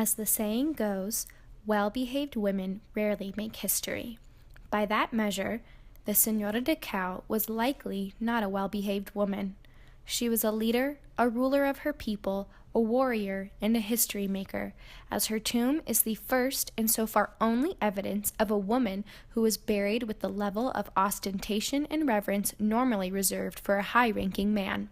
As the saying goes, well-behaved women rarely make history. By that measure, the Señora de Cao was likely not a well-behaved woman. She was a leader, a ruler of her people, a warrior, and a history maker, as her tomb is the first and so far only evidence of a woman who was buried with the level of ostentation and reverence normally reserved for a high-ranking man.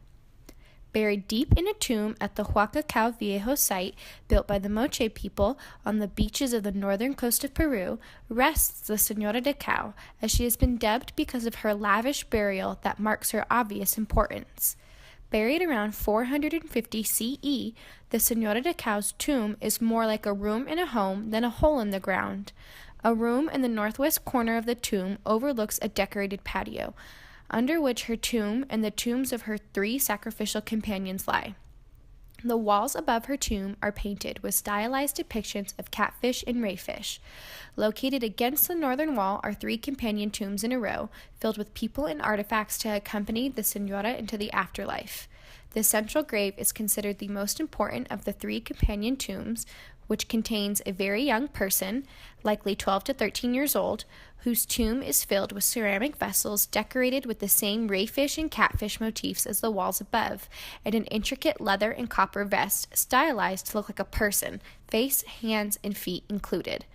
Buried deep in a tomb at the Cao Viejo site built by the Moche people on the beaches of the northern coast of Peru rests the Señora de Cao, as she has been dubbed because of her lavish burial that marks her obvious importance. Buried around 450 CE, the Señora de Cao's tomb is more like a room in a home than a hole in the ground. A room in the northwest corner of the tomb overlooks a decorated patio, under which her tomb and the tombs of her 3 sacrificial companions lie. The walls above her tomb are painted with stylized depictions of catfish and rayfish. Located against the northern wall are 3 companion tombs in a row, filled with people and artifacts to accompany the Señora into the afterlife. The central grave is considered the most important of the 3 companion tombs, which contains a very young person, likely 12 to 13 years old, whose tomb is filled with ceramic vessels decorated with the same rayfish and catfish motifs as the walls above, and an intricate leather and copper vest stylized to look like a person, face, hands, and feet included.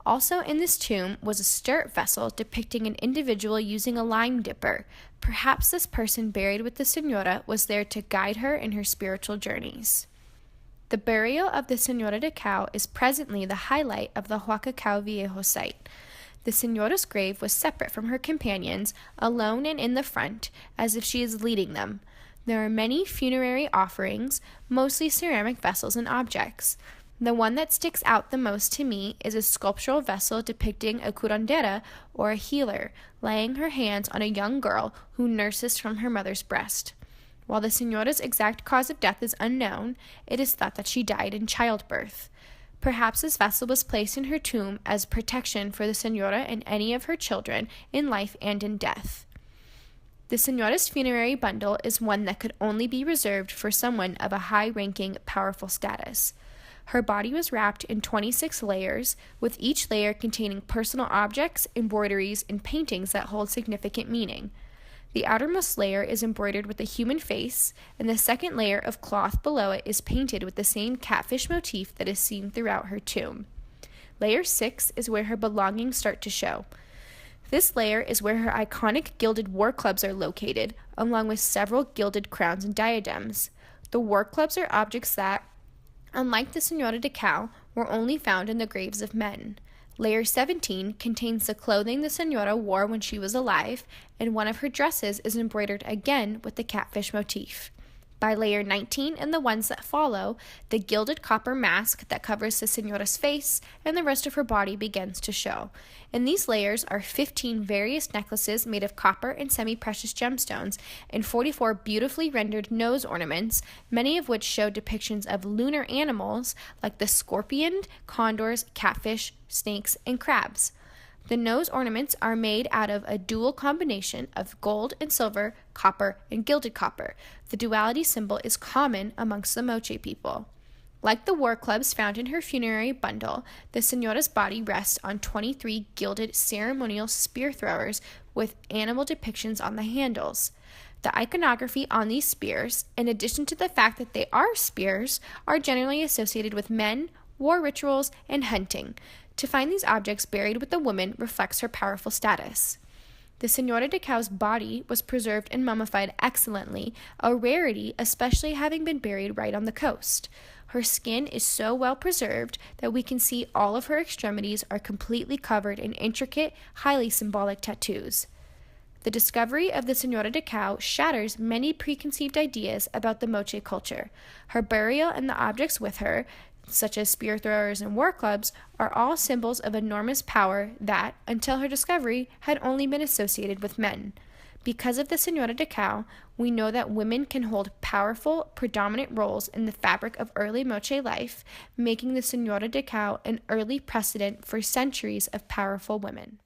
Also in this tomb was a stirrup vessel depicting an individual using a lime dipper. Perhaps this person buried with the Señora was there to guide her in her spiritual journeys. The burial of the Señora de Cao is presently the highlight of the Cao Viejo site. The Señora's grave was separate from her companions, alone and in the front, as if she is leading them. There are many funerary offerings, mostly ceramic vessels and objects. The one that sticks out the most to me is a sculptural vessel depicting a curandera, or a healer, laying her hands on a young girl who nurses from her mother's breast. While the Señora's exact cause of death is unknown, it is thought that she died in childbirth. Perhaps this vessel was placed in her tomb as protection for the Señora and any of her children in life and in death. The Señora's funerary bundle is one that could only be reserved for someone of a high-ranking, powerful status. Her body was wrapped in 26 layers, with each layer containing personal objects, embroideries, and paintings that hold significant meaning. The outermost layer is embroidered with a human face, and the second layer of cloth below it is painted with the same catfish motif that is seen throughout her tomb. Layer 6 is where her belongings start to show. This layer is where her iconic gilded war clubs are located, along with several gilded crowns and diadems. The war clubs are objects that, unlike the Señora de Cao, were only found in the graves of men. Layer 17 contains the clothing the Señora wore when she was alive, and one of her dresses is embroidered again with the catfish motif. By layer 19 and the ones that follow, the gilded copper mask that covers the Señora's face and the rest of her body begins to show. In these layers are 15 various necklaces made of copper and semi-precious gemstones and 44 beautifully rendered nose ornaments, many of which show depictions of lunar animals like the scorpion, condors, catfish, snakes, and crabs. The nose ornaments are made out of a dual combination of gold and silver, copper, and gilded copper. The duality symbol is common amongst the Moche people. Like the war clubs found in her funerary bundle, the Señora's body rests on 23 gilded ceremonial spear throwers with animal depictions on the handles. The iconography on these spears, in addition to the fact that they are spears, are generally associated with men, war rituals, and hunting. To find these objects buried with the woman reflects her powerful status. The Señora de Cao's body was preserved and mummified excellently, a rarity, especially having been buried right on the coast. Her skin is so well preserved that we can see all of her extremities are completely covered in intricate, highly symbolic tattoos. The discovery of the Señora de Cao shatters many preconceived ideas about the Moche culture. Her burial and the objects with her, such as spear throwers and war clubs, are all symbols of enormous power that, until her discovery, had only been associated with men. Because of the Señora de Cao, we know that women can hold powerful, predominant roles in the fabric of early Moche life, making the Señora de Cao an early precedent for centuries of powerful women.